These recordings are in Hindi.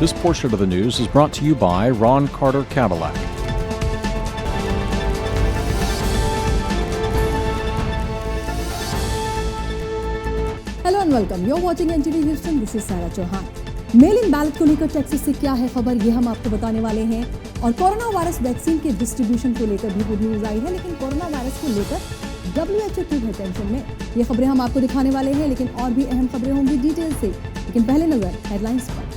This portion of the news is brought to you by Ron Carter Cadillac. Hello and welcome. You're watching NTV Houston. This is Sarah Chauhan. Mail in ballot को लेकर टेक्सास से क्या है खबर, ये हम आपको बताने वाले हैं। और कोरोना वायरस वैक्सीन के डिस्ट्रीब्यूशन को लेकर भी गुड न्यूज आई है, लेकिन कोरोना वायरस को लेकर WHO क्यों है टेंशन में, ये खबरें हम आपको दिखाने वाले हैं। लेकिन और भी अहम खबरें होंगी डिटेल से, लेकिन पहले नजर हेडलाइंस पर।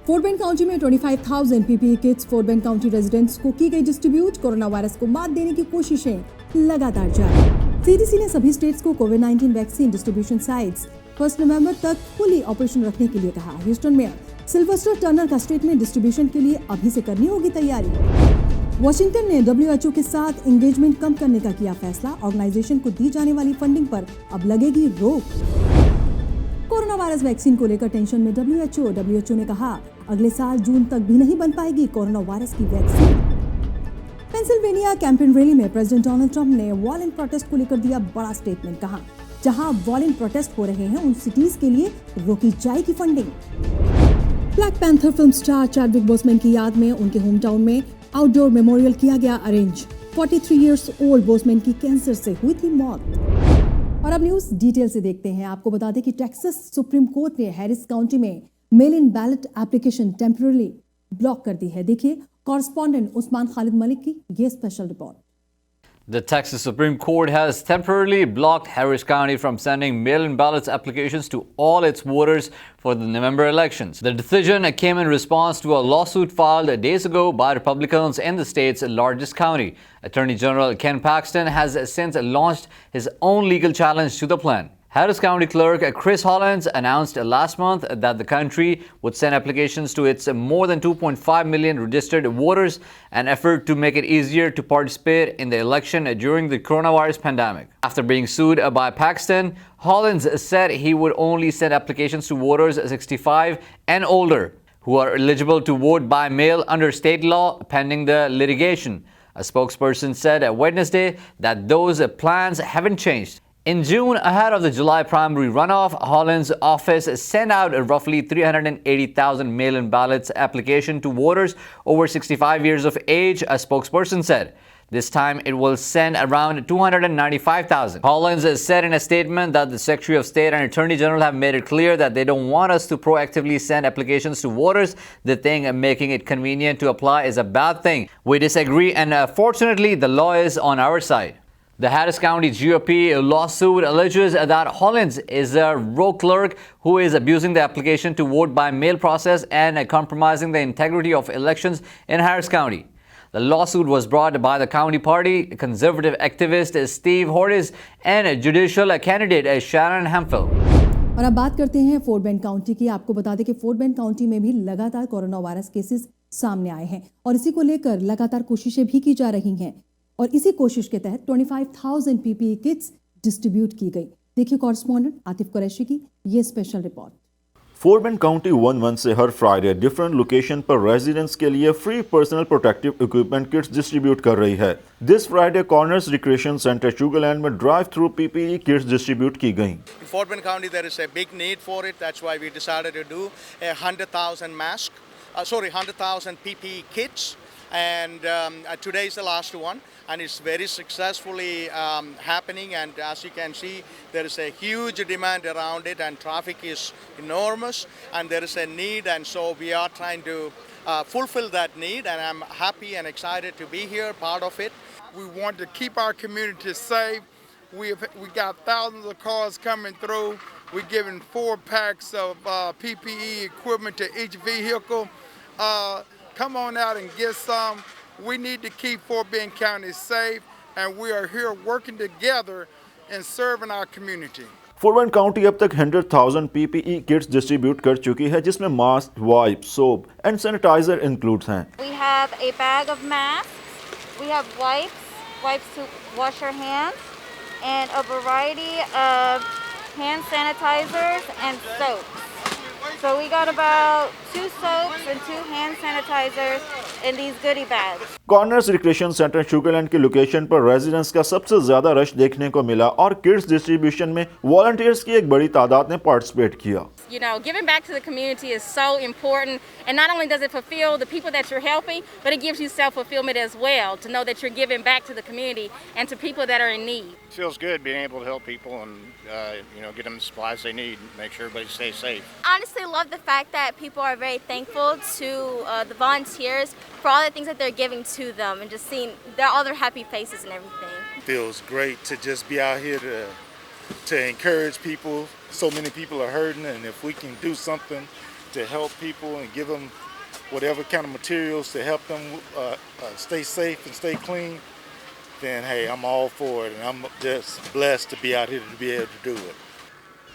फोर्ट बेंड काउंटी में 25,000 PPE kits Fort Bend County residents को की गई डिस्ट्रीब्यूट। कोरोना वायरस को मात देने की कोशिशें लगातार जारी। CDC ने सभी स्टेट्स को कोविड-19 वैक्सीन डिस्ट्रीब्यूशन साइट्स 1 नवंबर तक फुली ऑपरेशन रखने के लिए कहा। ह्यूस्टन में सिल्वेस्टर टर्नर का स्टेट में डिस्ट्रीब्यूशन के लिए अभी से करनी होगी तैयारी। वॉशिंगटन ने WHO के साथ एंगेजमेंट कम करने का किया फैसला। ऑर्गेनाइजेशन को दी जाने वाली फंडिंग पर अब लगेगी रोक। कोरोना वायरस वैक्सीन को लेकर टेंशन में WHO ने कहा अगले साल जून तक भी नहीं बन पाएगी कोरोना वायरस की वैक्सीन। पेंसिल्वेनिया कैंपेन रैली में प्रेसिडेंट डोनाल्ड ट्रंप ने वॉलेंट प्रोटेस्ट को लेकर दिया बड़ा स्टेटमेंट। कहा जहां वॉलेंट प्रोटेस्ट हो रहे हैं उन सिटीज के लिए रोकी जाएगी funding. Black Panther film star Chadwick Boseman की याद में उनके होम टाउन में आउटडोर मेमोरियल किया गया अरेंज। 43 इयर्स ओल्ड बोसमैन की कैंसर से हुई थी मौत। और अब न्यूज डिटेल से देखते हैं। आपको बता दें कि टेक्सास सुप्रीम कोर्ट ने हैरिस काउंटी में mail in ballot application temporary block कर दी है। देखिए कॉरेस्पॉन्डेंट उस्मान खालिद मलिक की ये special report. The Texas Supreme Court has temporarily blocked Harris County from sending mail-in ballots applications to all its voters for the November elections. The decision came in response to a lawsuit filed days ago by Republicans in the state's largest county. Attorney General Ken Paxton has since launched his own legal challenge to the plan. Harris County Clerk Chris Hollins announced last month that the country would send applications to its more than 2.5 million registered voters, an effort to make it easier to participate in the election during the coronavirus pandemic. After being sued by Paxton, Hollins said he would only send applications to voters 65 and older who are eligible to vote by mail under state law pending the litigation. A spokesperson said Wednesday that those plans haven't changed. In June, ahead of the July primary runoff, Hollins' office sent out roughly 380,000 mail-in ballots application to voters over 65 years of age, a spokesperson said. This time, it will send around 295,000. Hollins said in a statement that the Secretary of State and Attorney General have made it clear that they don't want us to proactively send applications to voters. They think making it convenient to apply is a bad thing. We disagree, and fortunately, the law is on our side. The Harris County GOP lawsuit alleges that Hollins is a rogue clerk who is abusing the application to vote by mail process and compromising the integrity of elections in Harris County. The lawsuit was brought by the county party, conservative activist Steve Hortis, and judicial candidate Sharon Hemphill. और अब बात करते हैं फोर्ट बेंड काउंटी की। आपको बता दें कि फोर्ट बेंड काउंटी में भी लगातार कोरोना वायरस केसेस सामने आए हैं और इसी को लेकर लगातार कोशिशें भी की जा रही हैं। और इसी कोशिश के तहत 25,000 PPE किट्स डिस्ट्रीब्यूट की गई। देखिए कॉरेस्पॉन्डेंट आतिफ कुरैशी की ये special report. Fort Bend County 1-1 से हर फ्राइडे डिफरेंट लोकेशन पर रेजिडेंट्स के लिए free personal protective equipment kits distribute कर रही है। This Friday Corners Recreation Center Sugar Land में drive through PPE kits distribute की गई। In Fort Bend County there is a big need for it. That's why we decided to do 100,000 PPE kits. And today is the last one, and it's very successfully happening. And as you can see, there is a huge demand around it, and traffic is enormous, and there is a need, and so we are trying to fulfill that need. And I'm happy and excited to be here, part of it. We want to keep our community safe. We got thousands of cars coming through. We're giving 4 packs of PPE equipment to each vehicle. Come on out and get some. We need to keep Fort Bend County safe, and we are here working together and serving our community. Fort Bend county अब तक 100,000 PPE किट्स डिस्ट्रीब्यूट कर चुकी है, जिसमें mask, wipe, soap and sanitiser includes हैं। We have a bag of masks, we have wipes to wash your hands, and a variety of hand sanitizers and soaps. So we got about 2 soaps and 2 hand sanitizers in these goodie bags. Corners Recreation Center Sugar Land की लोकेशन पर रेजिडेंट्स का सबसे ज्यादा रश देखने को मिला और किड्स डिस्ट्रीब्यूशन में वॉलंटियर्स की एक बड़ी तादाद ने पार्टिसिपेट किया। You know, giving back to the community is so important, and not only does it fulfill the people that you're helping, but it gives you self-fulfillment as well, to know that you're giving back to the community and to people that are in need. It feels good being able to help people and, get them the supplies they need, make sure everybody stays safe. Honestly, love the fact that people are very thankful to the volunteers for all the things that they're giving to them, and just seeing all their happy faces and everything. It feels great to just be out here to encourage people. So many people are hurting, and if we can do something to help people and give them whatever kind of materials to help them stay safe and stay clean, then hey, I'm all for it, and I'm just blessed to be out here to be able to do it.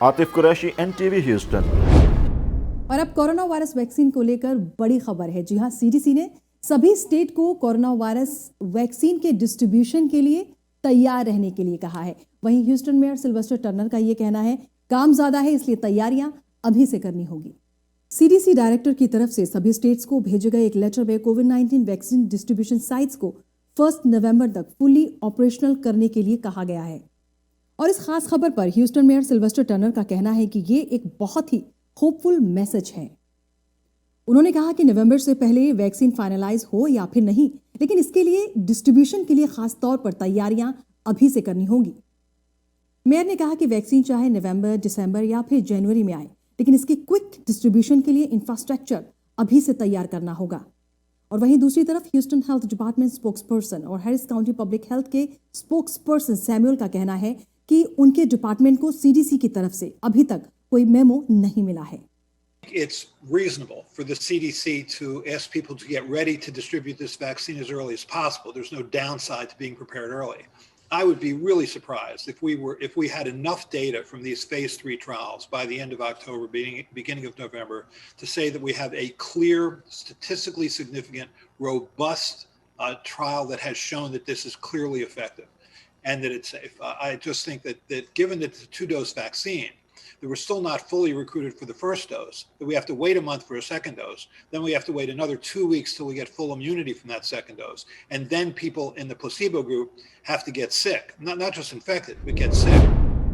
Atif Qureshi, NTV Houston. और अब कोरोना वायरस वैक्सीन को लेकर बड़ी खबर है। जी हां, CDC ने सभी स्टेट को कोरोना वायरस वैक्सीन के डिस्ट्रीब्यूशन के लिए तैयार रहने के लिए कहा है। वहीं ह्यूस्टन मेयर सिल्वेस्टर टर्नर का यह कहना है, काम ज्यादा है इसलिए तैयारियां अभी से करनी होगी। CDC डायरेक्टर की तरफ से सभी स्टेट्स को भेजे गए एक लेटर में कोविड-19 वैक्सीन डिस्ट्रीब्यूशन साइट्स को 1 नवंबर तक फुली ऑपरेशनल करने के लिए कहा गया है। और इस खास खबर पर ह्यूस्टन मेयर सिल्वेस्टर टर्नर का कहना है कि ये एक बहुत ही होपफुल मैसेज है। उन्होंने कहा कि नवंबर से पहले वैक्सीन फाइनलाइज हो या फिर नहीं, लेकिन इसके लिए डिस्ट्रीब्यूशन के लिए खास तौर पर तैयारियां अभी से करनी होंगी। मेयर ने कहा कि वैक्सीन चाहे नवंबर, दिसंबर या फिर जनवरी में आए, लेकिन इसकी क्विक डिस्ट्रीब्यूशन के लिए इंफ्रास्ट्रक्चर अभी से तैयार करना होगा। और वहीं दूसरी तरफ ह्यूस्टन हेल्थ डिपार्टमेंट स्पोक्सपर्सन और हैरिस काउंटी पब्लिक हेल्थ के स्पोक्सपर्सन सैमुअल का कहना है कि उनके डिपार्टमेंट को CDC की तरफ से अभी तक कोई मेमो नहीं मिला है। It's reasonable for the CDC to ask people to get ready to distribute this vaccine as early as possible. There's no downside to being prepared early. I would be really surprised if we had enough data from these phase 3 trials by the end of October, beginning of November, to say that we have a clear, statistically significant, robust trial that has shown that this is clearly effective and that it's safe. I just think that given that it's a 2-dose vaccine, that we're still not fully recruited for the first dose, that we have to wait a month for a second dose, then we have to wait another 2 weeks till we get full immunity from that second dose, and then people in the placebo group have to get sick, not just infected, but get sick.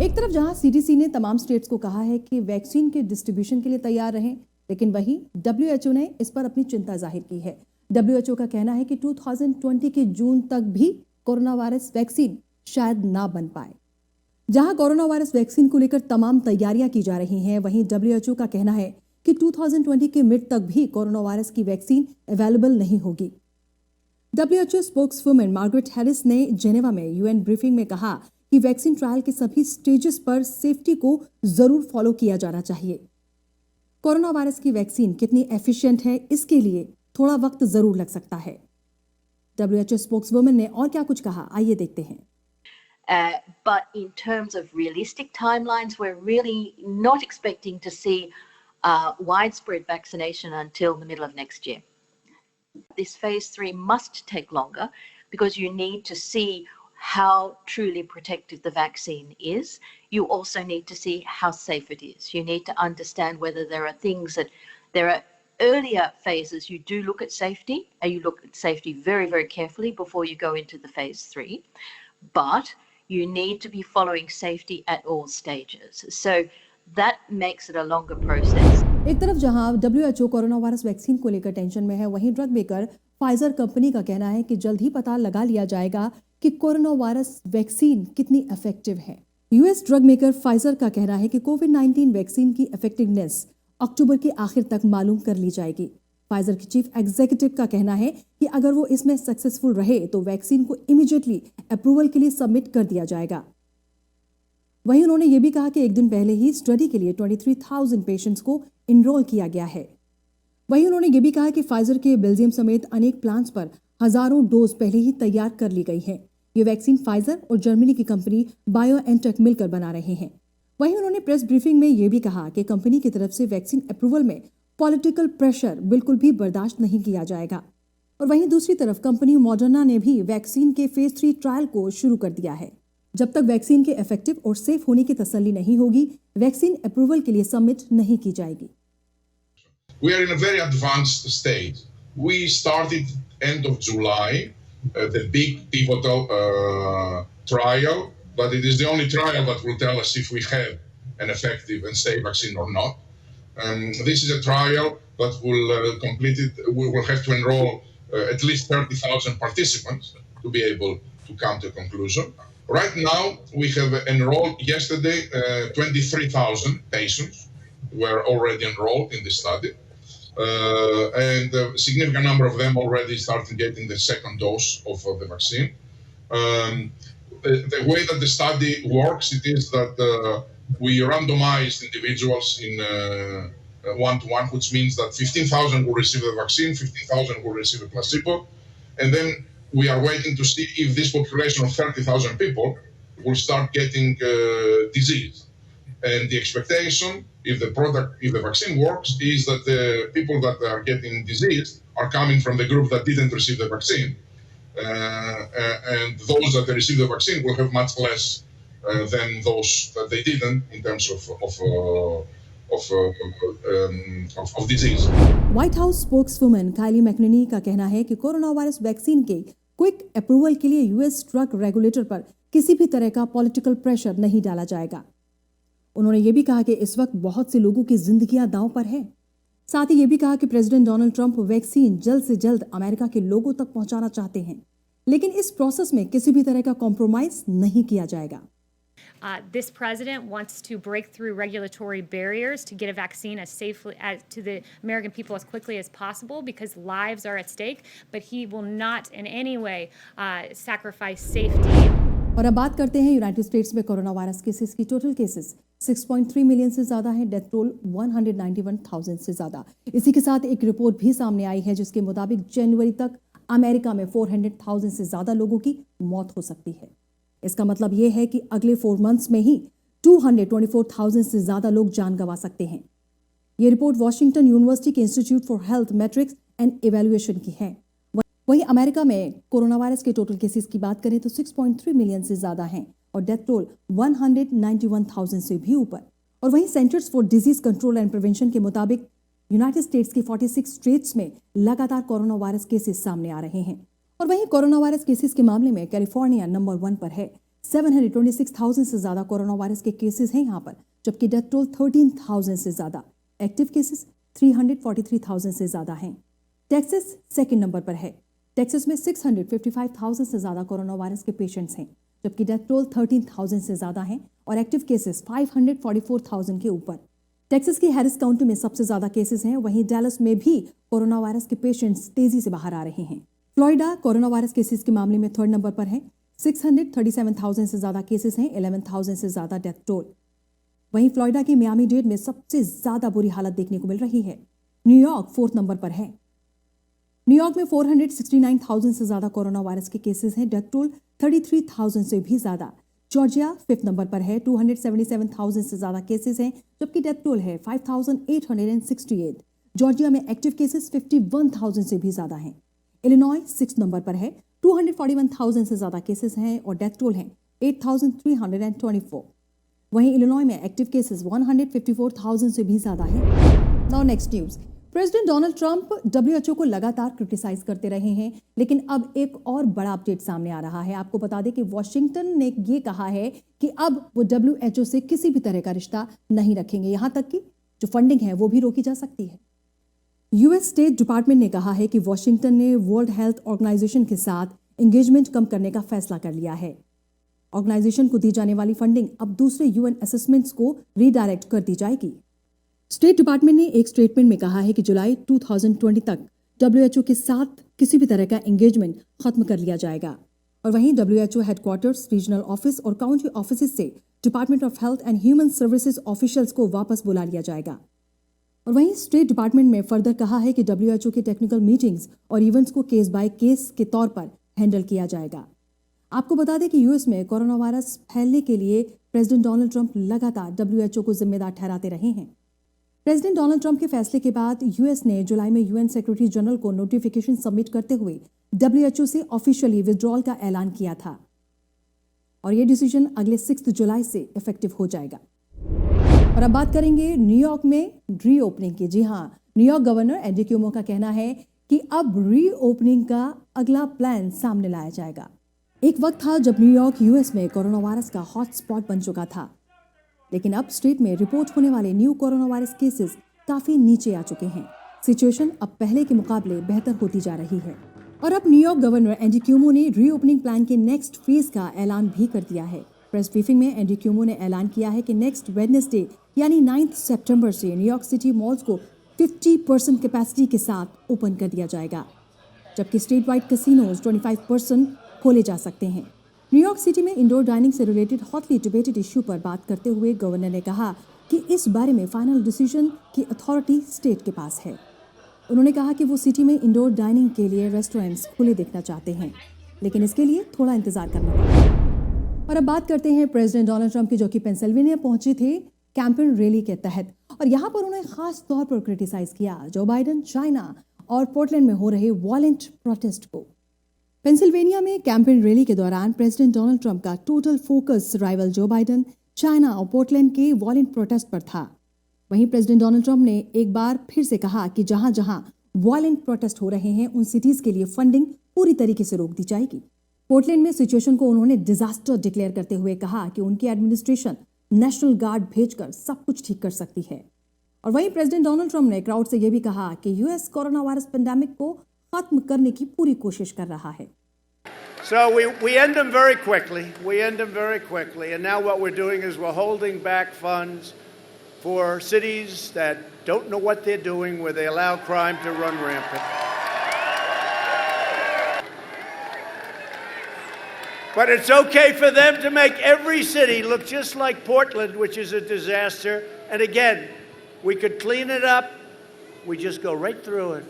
एक तरफ जहां CDC ने तमाम स्टेट्स को कहा है कि वैक्सीन के डिस्ट्रीब्यूशन के लिए तैयार रहें, लेकिन वहीं WHO ने इस पर अपनी चिंता जाहिर की है। WHO का कहना है कि 2020 के जून तक भी कोरोना वायरस वैक्सीन शायद ना बन पाए। जहां कोरोना वायरस वैक्सीन को लेकर तमाम तैयारियां की जा रही हैं, वहीं WHO का कहना है कि 2020 के मिड तक भी कोरोना वायरस की वैक्सीन अवेलेबल नहीं होगी। WHO स्पोक्सवुमन मार्गरेट हैरिस ने जेनेवा में UN ब्रीफिंग में कहा कि वैक्सीन ट्रायल के सभी स्टेजेस पर सेफ्टी को जरूर फॉलो किया जाना चाहिए। कोरोना वायरस की वैक्सीन कितनी एफिशिएंट है, इसके लिए थोड़ा वक्त जरूर लग सकता है। WHO स्पोक्सवुमन ने और क्या कुछ कहा, आइए देखते हैं। But in terms of realistic timelines, we're really not expecting to see widespread vaccination until the middle of next year. This phase 3 must take longer because you need to see how truly protective the vaccine is. You also need to see how safe it is. You need to understand whether there are earlier phases you do look at safety, and you look at safety very, very carefully before you go into the phase 3. But you need to be following safety at all stages. So that makes it a longer process. एक तरफ जहां WHO कोरोना वायरस वैक्सीन को लेकर टेंशन में है, वहीं ड्रग मेकर फाइजर कंपनी का कहना है कि जल्द ही पता लगा लिया जाएगा कि कोरोना वायरस वैक्सीन कितनी इफेक्टिव है। US ड्रग मेकर फाइजर का कहना है कि कोविड-19 वैक्सीन की इफेक्टिवनेस अक्टूबर के आखिर तक मालूम कर ली जाएगी। फाइजर के चीफ एग्जीक्यूटिव का कहना है कि अगर वो इसमें सक्सेसफुल रहे तो वैक्सीन को इमीडिएटली अप्रूवल के लिए सबमिट कर दिया जाएगा। वहीं उन्होंने ये भी कहा कि एक दिन पहले ही स्टडी के लिए 23,000 पेशेंट्स को इनरोल किया गया है। वहीं उन्होंने ये भी कहा कि फाइजर के बेल्जियम समेत अनेक प्लांट्स पर हजारों डोज पहले ही तैयार कर ली गई है। ये वैक्सीन फाइजर और जर्मनी की कंपनी बायोएनटेक मिलकर बना रहे हैं। वहीं उन्होंने प्रेस ब्रीफिंग में ये भी कहा कि कंपनी की तरफ से वैक्सीन अप्रूवल में पॉलिटिकल प्रेशर बिल्कुल भी बर्दाश्त नहीं किया जाएगा। और वहीं दूसरी तरफ कंपनी मॉडर्ना ने भी वैक्सीन के फेज 3 ट्रायल को शुरू कर दिया है। जब तक वैक्सीन के इफेक्टिव और सेफ होने की तसल्ली नहीं होगी, वैक्सीन अप्रूवल के लिए सबमिट नहीं की जाएगी। we are in a very advanced stage. We started end of July, the big pivotal trial, but it is the only trial that will tell us if we have an effective and safe vaccine or not. This is a trial that will complete it. We will have to enroll at least 30,000 participants to be able to come to a conclusion. Right now, we have enrolled yesterday 23,000 patients were already enrolled in the study. And a significant number of them already started getting the second dose of the vaccine. The way that the study works, it is that we randomized individuals in one-to-one, which means that 15,000 will receive the vaccine, 15,000 will receive a placebo, and then we are waiting to see if this population of 30,000 people will start getting disease. And the expectation, if the vaccine works, is that the people that are getting disease are coming from the group that didn't receive the vaccine. And those that receive the vaccine will have much less than those that they didn't in terms of disease. White House spokeswoman Kayleigh McEnany का कहना है कि कोरोना वायरस वैक्सीन के क्विक अप्रूवल के लिए यूएस ड्रग रेगुलेटर पर किसी भी तरह का पॉलिटिकल प्रेशर नहीं डाला जाएगा। उन्होंने ये भी कहा कि इस वक्त बहुत से लोगों की जिंदगियां दांव पर है। साथ ही ये भी कहा कि प्रेसिडेंट डोनाल्ड ट्रंप वैक्सीन जल्द से जल्द अमेरिका के लोगों तक पहुंचाना चाहते हैं, लेकिन इस प्रोसेस में किसी भी तरह का कॉम्प्रोमाइज नहीं किया जाएगा। This president wants to break through regulatory barriers to get a vaccine as safely to the American people as quickly as possible because lives are at stake, but he will not in any way sacrifice safety. और अब बात करते हैं यूनाइटेड स्टेट्स में कोरोना वायरस केसेस की। टोटल केसेस 6.3 मिलियन से ज्यादा है, डेथ टोल 191,000 से ज्यादा। इसी के साथ एक रिपोर्ट भी सामने आई है जिसके मुताबिक जनवरी तक अमेरिका में 400,000 से ज्यादा लोगों की मौत हो सकती है। इसका मतलब यह है कि अगले 4 मंथ्स में ही 224,000 से ज्यादा लोग जान गंवा सकते हैं। यह रिपोर्ट वॉशिंगटन यूनिवर्सिटी के institute for health matrix and evaluation की है। वहीं अमेरिका में कोरोना वायरस के टोटल केसेस की बात करें तो 6.3 मिलियन से ज्यादा हैं और डेथ टोल 191,000 से भी ऊपर। और वहीं centres for disease control and prevention के मुताबिक यूनाइटेड स्टेट्स के 46 स्टेट्स में लगातार कोरोना वायरस केसेस सामने आ रहे हैं। और वहीं कोरोना वायरस केसेस के मामले में कैलिफोर्निया नंबर 1 पर है। 726,000 से ज्यादा कोरोना वायरस के केसेस हैं यहाँ पर, जबकि डेथ टोल 13,000 से ज्यादा। एक्टिव केसेस 343,000 से ज्यादा हैं। टेक्सास सेकंड नंबर पर है। टेक्सास में 655,000 से ज्यादा कोरोना वायरस के पेशेंट्स हैं, जबकि डेथ टोल 13,000 से ज्यादा हैं और एक्टिव केसेस 544,000 के ऊपर। टेक्सास की हैरिस काउंटी में सबसे ज्यादा केसेस हैं। वहीं डैलस में भी कोरोना वायरस के पेशेंट्स तेजी से बाहर आ रहे हैं। फ्लोरिडा कोरोना वायरस केसेस के मामले में 3rd नंबर पर है। 637,000 से ज्यादा केसेस हैं, 11,000 से ज्यादा डेथ टोल। वहीं फ्लोरिडा के मियामी डेड में सबसे ज्यादा बुरी हालत देखने को मिल रही है। न्यूयॉर्क 4th नंबर पर है। न्यूयॉर्क में 469,000 से ज्यादा कोरोना वायरस के केसेस हैं, डेथ टोल 33,000 से भी ज्यादा। जॉर्जिया 5th नंबर पर है। 277,000 से ज्यादा केसेस हैं, जबकि डेथ टोल है 5,868। जॉर्जिया में एक्टिव केसेस 51,000 से भी ज्यादा हैं। इलिनॉय 6th नंबर पर है। 241,000 से ज्यादा केसेस हैं और डेथ टोल है 8,324। वहीं इलिनॉय में एक्टिव केसेस 154,000 से भी ज्यादा हैं। Now next news. President Donald Trump WHO को लगातार क्रिटिसाइज करते रहे हैं, लेकिन अब एक और बड़ा अपडेट सामने आ रहा है। आपको बता दें कि वॉशिंगटन ने ये कहा है कि अब वो WHO से किसी भी तरह का रिश्ता नहीं रखेंगे, यहां तक कि जो फंडिंग है वो भी रोकी जा सकती है। यूएस स्टेट डिपार्टमेंट ने कहा है कि वॉशिंगटन ने वर्ल्ड हेल्थ ऑर्गेनाइजेशन के साथ एंगेजमेंट कम करने का फैसला कर लिया है। ऑर्गेनाइजेशन को दी जाने वाली फंडिंग अब दूसरे UN असेसमेंट्स को रीडायरेक्ट कर दी जाएगी। स्टेट डिपार्टमेंट ने एक स्टेटमेंट में कहा है कि जुलाई 2020 तक WHO के साथ किसी भी तरह का एंगेजमेंट खत्म कर लिया जाएगा। और वहीं WHO हेडक्वार्टर्स, रीजनल ऑफिस और काउंटी ऑफिस से department of health and human services officials को वापस बुला लिया जाएगा। और वहीं स्टेट डिपार्टमेंट में फर्दर कहा है कि WHO के टेक्निकल मीटिंग्स और इवेंट्स को केस बाय केस के तौर पर हैंडल किया जाएगा। आपको बता दें कि यूएस में कोरोना वायरस फैलने के लिए प्रेसिडेंट डोनाल्ड ट्रंप लगातार WHO को जिम्मेदार ठहराते रहे हैं। प्रेसिडेंट डोनाल्ड ट्रंप के फैसले के बाद यूएस ने जुलाई में UN सेक्रेटरी जनरल को नोटिफिकेशन सबमिट करते हुए WHO से ऑफिशियली विड्रॉल का ऐलान किया था और यह डिसीजन अगले 6 जुलाई से इफेक्टिव हो जाएगा। और अब बात करेंगे न्यूयॉर्क में रीओपनिंग की। जी हां, न्यूयॉर्क गवर्नर एंडी क्यूमो का कहना है कि अब रीओपनिंग का अगला प्लान सामने लाया जाएगा। एक वक्त था जब न्यूयॉर्क यूएस में कोरोना वायरस का हॉटस्पॉट बन चुका था, लेकिन अब स्टेट में रिपोर्ट होने वाले न्यू कोरोना वायरस केसेस काफी नीचे आ चुके हैं। सिचुएशन अब पहले के मुकाबले बेहतर होती जा रही है और अब न्यूयॉर्क गवर्नर एंडी क्यूमो ने रीओपनिंग प्लान के नेक्स्ट फेज का ऐलान भी कर दिया है। प्रेस ब्रीफिंग में एंडी क्यूमो ने ऐलान किया है कि नेक्स्ट वेडनेसडे यानी 9 सितंबर से न्यूयॉर्क सिटी मॉल्स को 50% कैपेसिटी के साथ ओपन कर दिया जाएगा, जबकि स्टेट वाइड कैसीनोज 25% खोले जा सकते हैं। न्यूयॉर्क सिटी में इंडोर डाइनिंग से रिलेटेड हॉटली डिबेटेड इश्यू पर बात करते हुए गवर्नर ने कहा कि इस बारे में फाइनल डिसीजन की अथॉरिटी स्टेट के पास है। उन्होंने कहा कि वो सिटी में इंडोर डाइनिंग के लिए रेस्टोरेंट्स खुले देखना चाहते हैं, लेकिन इसके लिए थोड़ा इंतजार करना पड़ेगा। और अब बात करते हैं प्रेसिडेंट डोनाल्ड ट्रंप की, जो कि पेंसिल्वेनिया पहुंचे थे कैंपेन रैली के तहत, और यहाँ पर उन्होंने खास तौर पर क्रिटिसाइज किया जो बाइडेन, चाइना और पोर्टलैंड में हो रहे वायलेंट प्रोटेस्ट को। पेंसिल्वेनिया में कैंपेन रैली के दौरान प्रेसिडेंट डोनाल्ड ट्रंप का total focus rival Joe Biden, China और पोर्टलैंड के वायलेंट प्रोटेस्ट पर था। वहीं प्रेसिडेंट डोनाल्ड ट्रंप ने एक बार फिर से कहा कि जहां जहां वायलेंट प्रोटेस्ट हो रहे हैं उन सिटीज के लिए फंडिंग पूरी तरीके से रोक दी जाएगी। पोर्टलैंड में सिचुएशन को उन्होंने डिजास्टर डिक्लेयर करते हुए कहा कि उनकी एडमिनिस्ट्रेशन नेशनल गार्ड भेजकर सब कुछ ठीक कर सकती है। और वहीं प्रेसिडेंट डोनाल्ड ट्रंप ने क्राउड से यह भी कहा कि यूएस कोरोना वायरस पेंडेमिक को खत्म करने की पूरी कोशिश कर रहा है। So we end them very quickly. We end them very quickly. And now what we're doing is we're holding back funds for cities that don't know what they're doing, where they allow crime to run rampant. But it's okay for them to make every city look just like Portland, which is a disaster. And again, we could clean it up. We just go right through it.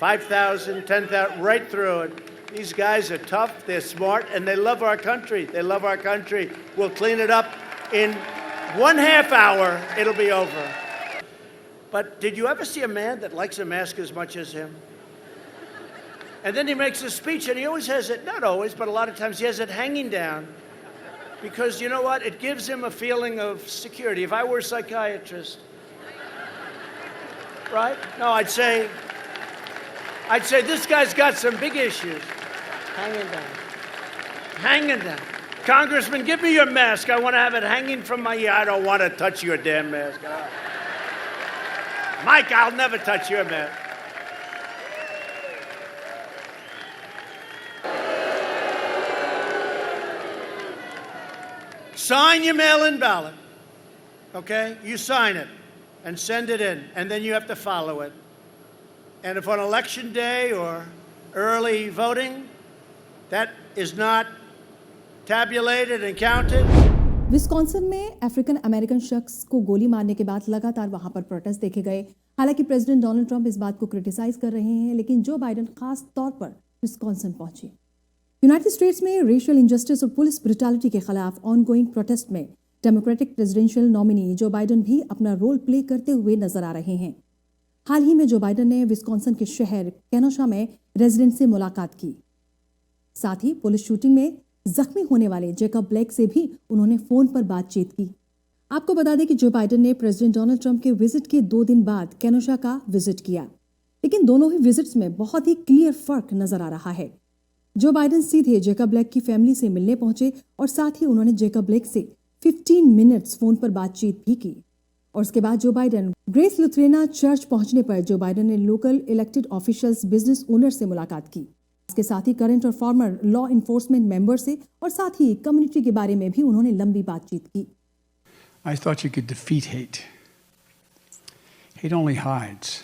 5,000, 10,000, right through it. These guys are tough, they're smart, and they love our country. They love our country. We'll clean it up in 1/2 hour, it'll be over. But did you ever see a man that likes a mask as much as him? And then he makes a speech, and he always has it, not always, but a lot of times he has it hanging down. Because you know what? It gives him a feeling of security. If I were a psychiatrist, right? No, I'd say this guy's got some big issues. Hanging down. Hanging down. Congressman, give me your mask. I want to have it hanging from my ear. I don't want to touch your damn mask. Mike, I'll never touch your mask. Sign your mail-in ballot. Okay? You sign it and send it in, and then you have to follow it. And if on election day or early voting, that is not tabulated and counted. Wisconsin में अफ्रीकन अमेरिकन शख्स को गोली मारने के बाद लगातार वहां पर प्रोटेस्ट देखे गए। हालांकि प्रेसिडेंट डोनाल्ड ट्रंप इस बात को क्रिटिसाइज कर रहे हैं, लेकिन जो बाइडेन खास तौर पर विस्कॉन्सिन पहुंचे। यूनाइटेड स्टेट्स में रेशियल इंजस्टिस और पुलिस ब्रुटैलिटी के खिलाफ ऑनगोइंग प्रोटेस्ट में democratic presidential nominee Joe Biden भी अपना रोल प्ले करते हुए नजर आ रहे हैं। हाल ही में जो बाइडेन ने विस्कॉन्सिन के शहर केनोशा में रेजिडेंट से मुलाकात की। साथ ही पुलिस शूटिंग में जख्मी होने वाले जेकब ब्लेक से भी उन्होंने फोन पर बातचीत की। आपको बता दें कि जो बाइडेन ने प्रेसिडेंट डोनाल्ड ट्रंप के विजिट के 2 दिन बाद केनोशा का विजिट किया, लेकिन दोनों ही विजिट्स में बहुत ही क्लियर फर्क नजर आ रहा है। जो बाइडेन सीधे जेकब ब्लेक की फैमिली से मिलने पहुंचे और साथ ही उन्होंने जेकब ब्लेक से 15 मिनट्स फोन पर बातचीत भी की। और उसके बाद जो बाइडेन ग्रेस लुथरेना चर्च पहुंचने पर जो बाइडेन ने local elected officials, business owner से मुलाकात की। इसके साथ ही करंट और फॉर्मर लॉ इन्फोर्समेंट मेंबर से और साथ ही कम्युनिटी के बारे में भी उन्होंने लंबी बातचीत की। I thought you could defeat hate. Hate only hides.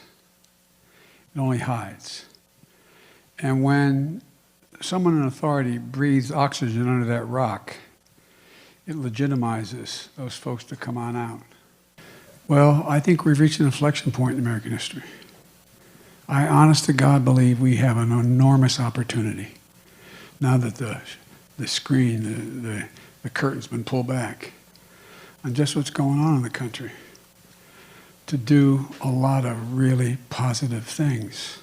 It only hides. And when someone in authority breathes oxygen under that rock, it legitimizes those folks to come on out. Well, I think we've reached an inflection point in American history. I honest to God believe we have an enormous opportunity now that the screen, the curtain's been pulled back on just what's going on in the country, to do a lot of really positive things.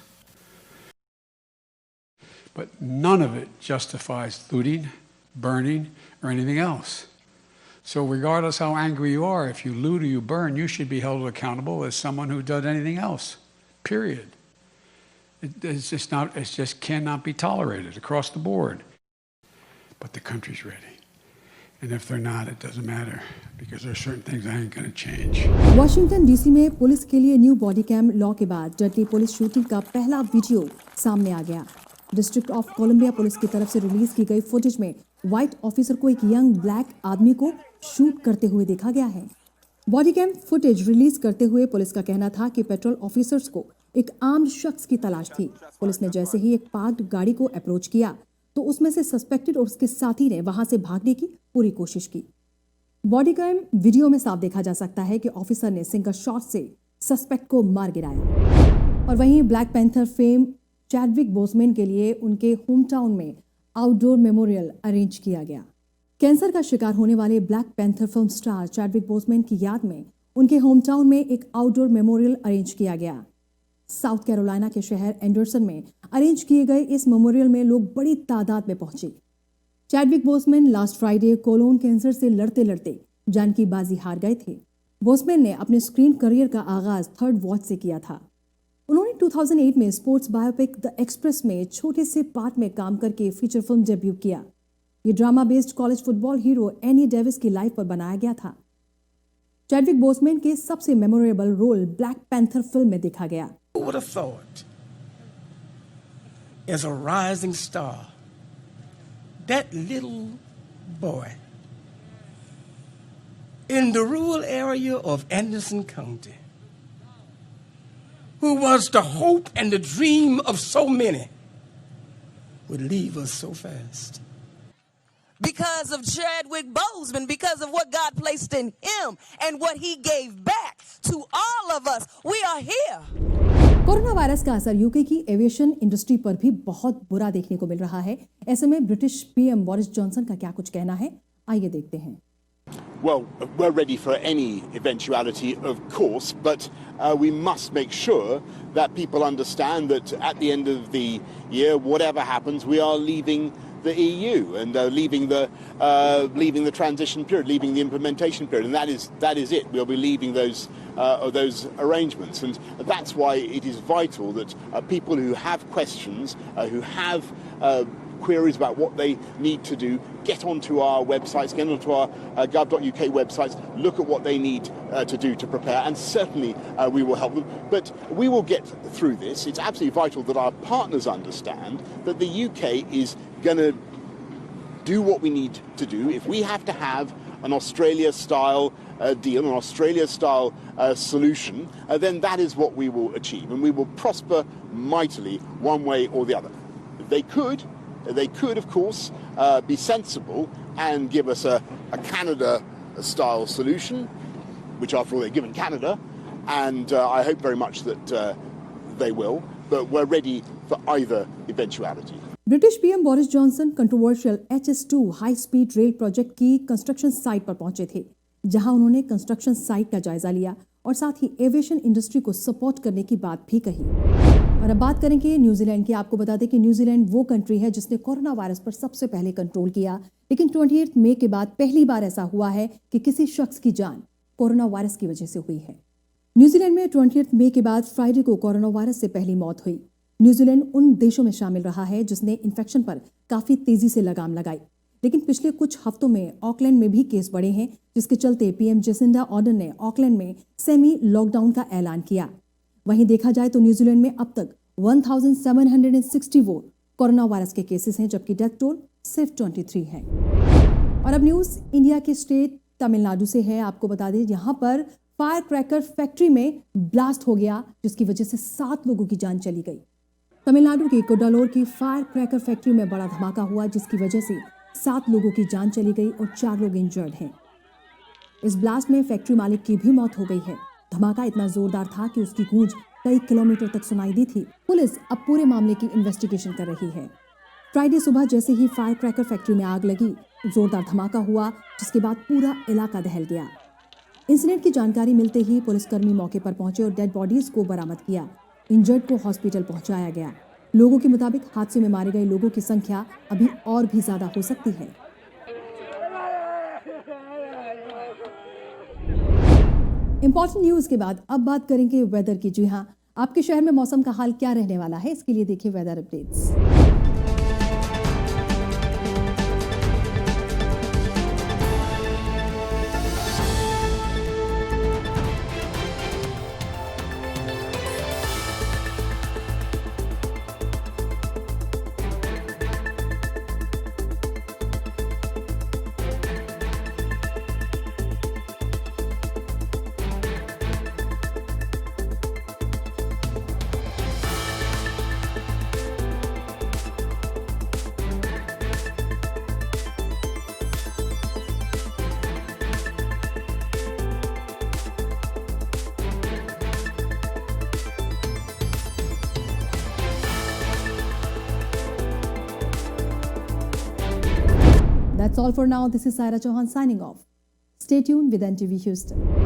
But none of it justifies looting, burning, or anything else. So regardless how angry you are, if you loot or you burn, you should be held accountable as someone who does anything else. Period. It just cannot be tolerated across the board. But the country's ready. And if they're not, it doesn't matter because there are certain things I ain't going to change. Washington DC में पुलिस के लिए न्यू बॉडी कैम लॉ के बाद डर्टी पुलिस शूटिंग का पहला वीडियो सामने आ गया। डिस्ट्रिक्ट ऑफ कोलंबिया पुलिस की तरफ से रिलीज की गई फुटेज में व्हाइट ऑफिसर को एक यंग ब्लैक आदमी को शूट करते हुए देखा गया है। बॉडी कैम फुटेज रिलीज करते हुए पुलिस का कहना था कि पेट्रोल ऑफिसर्स को एक आर्म्ड शख्स की तलाश थी। पुलिस ने जैसे ही एक पार्क्ड गाड़ी को अप्रोच किया तो उसमें से सस्पेक्टेड और उसके साथी ने वहां से भागने की पूरी कोशिश की। बॉडी कैम वीडियो में साफ देखा जा सकता है कि ऑफिसर ने सिंगल शॉट से सस्पेक्ट को मार गिराया। और वहीं black panther fame Chadwick Boseman के लिए उनके होम टाउन में आउटडोर मेमोरियल अरेंज किया गया। कैंसर का शिकार होने वाले black Panther film star Chadwick Boseman की याद में उनके होम टाउन में एक आउटडोर मेमोरियल अरेंज किया गया। साउथ कैरोलिना के शहर एंडरसन में अरेंज किए गए इस मेमोरियल में लोग बड़ी तादाद में पहुंचे। Chadwick Boseman last Friday colon cancer से लड़ते लड़ते जान की बाजी हार गए थे। बोसमैन ने अपने स्क्रीन करियर का आगाज थर्ड वॉच से किया था। उन्होंने 2008 में स्पोर्ट्स बायोपिक द एक्सप्रेस में छोटे से पार्ट में काम करके फीचर फिल्म डेब्यू किया। ये drama based college football hero Ernie Davis की लाइफ पर बनाया गया था। चैडविक बोसमैन के सबसे memorable role Black Panther film में देखा गया। Who would have thought, as a rising star, that little boy in the rural area of Anderson County, who was the hope and the dream of so many, would leave us so fast. Because of Chadwick Boseman, because of what God placed in him and what he gave back to all of us, we are here. Corona virus का असर यूके की एविएशन इंडस्ट्री पर भी बहुत बुरा देखने को मिल रहा है। ऐसे में ब्रिटिश पीएम बोरिस जॉनसन का क्या कुछ कहना है, आइए देखते हैं। Well, we're ready for any eventuality, of course, but we must make sure that people understand that at the end of the year, whatever happens, we are leaving the EU and leaving the transition period, leaving the implementation period, and that is it. We'll be leaving those arrangements, and that's why it is vital that people who have questions, who have queries about what they need to do, get onto our websites, get onto our gov.uk websites, look at what they need to do to prepare, and certainly we will help them. But we will get through this. It's absolutely vital that our partners understand that the UK is going to do what we need to do. If we have to have an Australia-style deal, an Australia-style solution, then that is what we will achieve, and we will prosper mightily one way or the other. They could, of course, be sensible and give us a Canada-style solution, which, after all, they're given Canada, and I hope very much that they will, but we're ready for either eventuality. British PM Boris Johnson controversial HS2 high speed rail project की कंस्ट्रक्शन साइट पर पहुंचे थे, जहां उन्होंने कंस्ट्रक्शन साइट का जायजा लिया और साथ ही एविएशन इंडस्ट्री को सपोर्ट करने की बात भी कही। और अब बात करेंगे न्यूजीलैंड की। आपको बता दें कि न्यूजीलैंड वो कंट्री है जिसने कोरोना वायरस पर सबसे पहले कंट्रोल किया, लेकिन 28 मई के बाद पहली बार ऐसा हुआ है कि किसी शख्स की जान कोरोना वायरस की वजह से हुई है। न्यूजीलैंड में 28 मई के बाद फ्राइडे को कोरोना वायरस से पहली मौत हुई। न्यूजीलैंड उन देशों में शामिल रहा है जिसने इन्फेक्शन पर काफी तेजी से लगाम लगाई, लेकिन पिछले कुछ हफ्तों में ऑकलैंड में भी केस बढ़े हैं, जिसके चलते पीएम जेसिंडा ऑर्डन ने ऑकलैंड में सेमी लॉकडाउन का ऐलान किया। वहीं देखा जाए तो न्यूजीलैंड में अब तक 1764 कोरोना वायरस के केसेस हैं, जबकि डेथ टोल सिर्फ 23 है। और अब न्यूज इंडिया के स्टेट तमिलनाडु से है। आपको बता दें यहाँ पर फायर क्रैकर फैक्ट्री में ब्लास्ट हो गया, जिसकी वजह से 7 लोगों की जान चली गई। तमिलनाडु की कुडालोर की फायर क्रैकर फैक्ट्री में बड़ा धमाका हुआ, जिसकी वजह से 7 लोगों की जान चली गई और 4 लोग इंजर्ड हैं। इस ब्लास्ट में फैक्ट्री मालिक की भी मौत हो गई है। धमाका इतना जोरदार था कि उसकी गूंज कई किलोमीटर तक सुनाई दी थी। पुलिस अब पूरे मामले की इन्वेस्टिगेशन कर रही है। फ्राइडे सुबह जैसे ही फायर क्रैकर फैक्ट्री में आग लगी, जोरदार धमाका हुआ, जिसके बाद पूरा इलाका दहल गया। इंसिडेंट की जानकारी मिलते ही पुलिसकर्मी मौके पर पहुंचे और डेड बॉडीज को बरामद किया। इंजर्ड को हॉस्पिटल पहुंचाया गया। लोगों के मुताबिक हादसे में मारे गए लोगों की संख्या अभी और भी ज्यादा हो सकती है। इंपॉर्टेंट न्यूज के बाद अब बात करेंगे वेदर की। जी हाँ, आपके शहर में मौसम का हाल क्या रहने वाला है, इसके लिए देखिए weather updates. That's all for now. This is Saira Chauhan signing off. Stay tuned with NTV Houston.